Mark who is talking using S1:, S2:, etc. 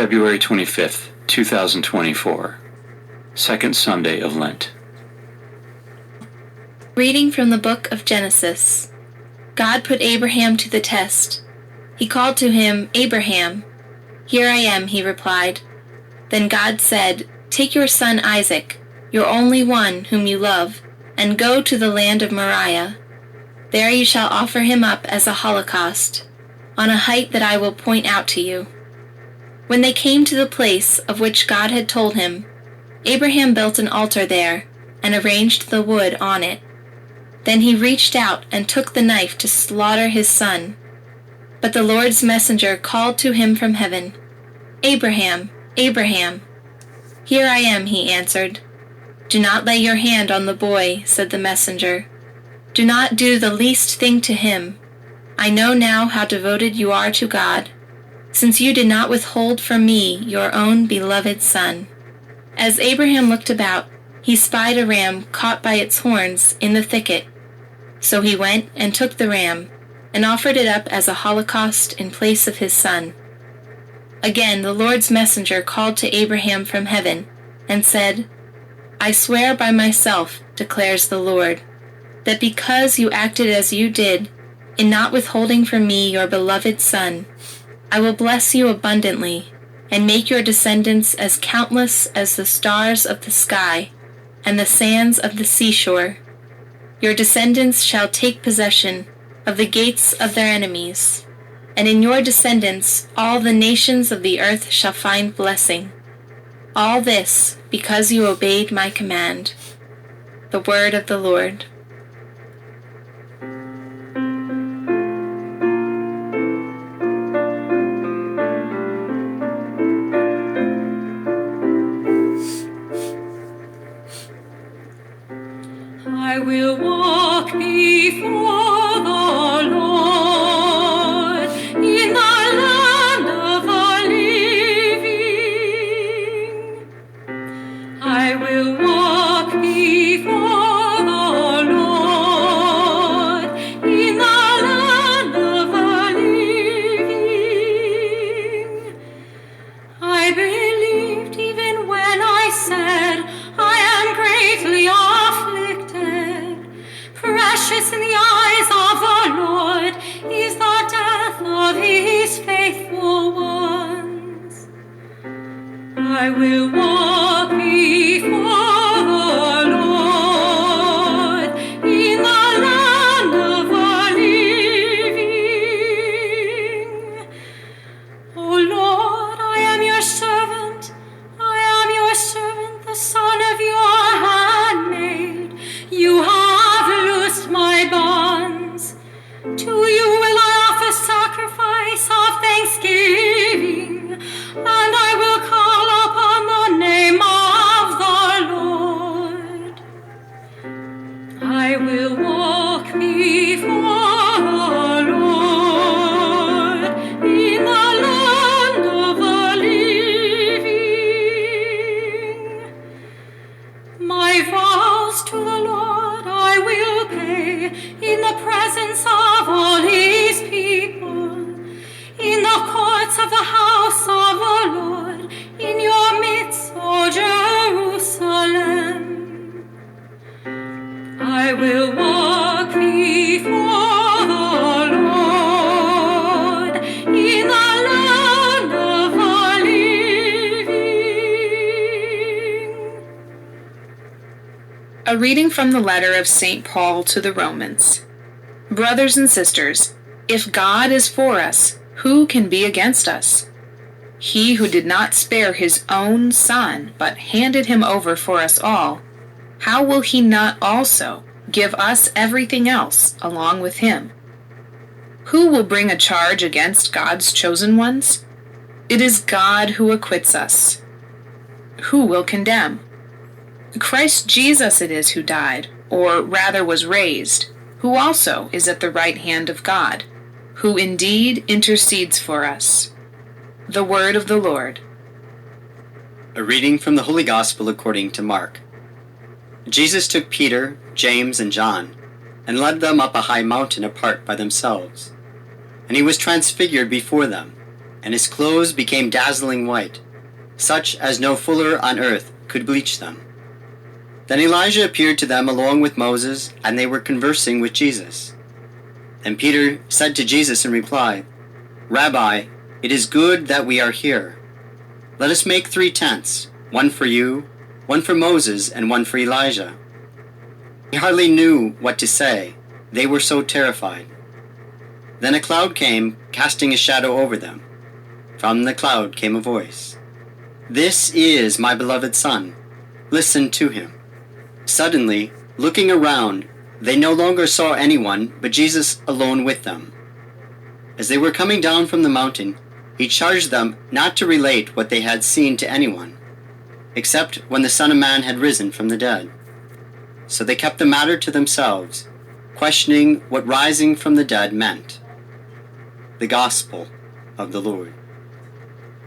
S1: February 25th, 2024, Second Sunday of Lent.
S2: Reading from the book of Genesis. God put Abraham to the test. He called to him, "Abraham." "Here I am," he replied. Then God said, "Take your son Isaac, your only one whom you love, and go to the land of Moriah. There you shall offer him up as a holocaust, on a height that I will point out to you." When they came to the place of which God had told him, Abraham built an altar there and arranged the wood on it. Then he reached out and took the knife to slaughter his son. But the Lord's messenger called to him from heaven, "Abraham, Abraham." "Here I am," he answered. "Do not lay your hand on the boy," said the messenger. "Do not do the least thing to him. I know now how devoted you are to God, since you did not withhold from me your own beloved son." As Abraham looked about, he spied a ram caught by its horns in the thicket. So he went and took the ram and offered it up as a holocaust in place of his son. Again the Lord's messenger called to Abraham from heaven and said, "I swear by myself, declares the Lord, that because you acted as you did, in not withholding from me your beloved son, I will bless you abundantly and make your descendants as countless as the stars of the sky and the sands of the seashore. Your descendants shall take possession of the gates of their enemies, and in your descendants all the nations of the earth shall find blessing. All this because you obeyed my command." The word of the Lord.
S3: I will walk before the Lord in the land of the living. I will walk before the Lord in the land of the living. I believed even when I said, "I am greatly afflicted." Precious in the eyes of the Lord is the death of his faithful ones. I will walk before the Lord in the land of the living. O Lord, I am your servant, the son of your handmaid. You have loosed my bonds. To you will I offer sacrifice of thanksgiving, and I will call upon the name of the Lord. I will walk before the Lord in the land of the living. My vows to the Lord I will pay in the presence of all his people, in the courts of the house of the Lord, in your midst, O Jerusalem. I will walk before the Lord in the land of the living.
S4: A reading from the letter of St. Paul to the Romans. Brothers and sisters, if God is for us, who can be against us? He who did not spare his own son, but handed him over for us all, how will he not also give us everything else along with him? Who will bring a charge against God's chosen ones? It is God who acquits us. Who will condemn? Christ Jesus it is who died, or rather was raised, who also is at the right hand of God, who indeed intercedes for us. The word of the Lord.
S5: A reading from the Holy Gospel according to Mark. Jesus took Peter, James, and John, and led them up a high mountain apart by themselves. And he was transfigured before them, and his clothes became dazzling white, such as no fuller on earth could bleach them. Then Elijah appeared to them along with Moses, and they were conversing with Jesus. And Peter said to Jesus in reply, "Rabbi, it is good that we are here. Let us make 3 tents, one for you, one for Moses, and one for Elijah." He hardly knew what to say. They were so terrified. Then a cloud came, casting a shadow over them. From the cloud came a voice, "This is my beloved Son. Listen to him." Suddenly, looking around, they no longer saw anyone but Jesus alone with them. As they were coming down from the mountain, he charged them not to relate what they had seen to anyone, except when the Son of Man had risen from the dead. So they kept the matter to themselves, questioning what rising from the dead meant. The Gospel of the Lord.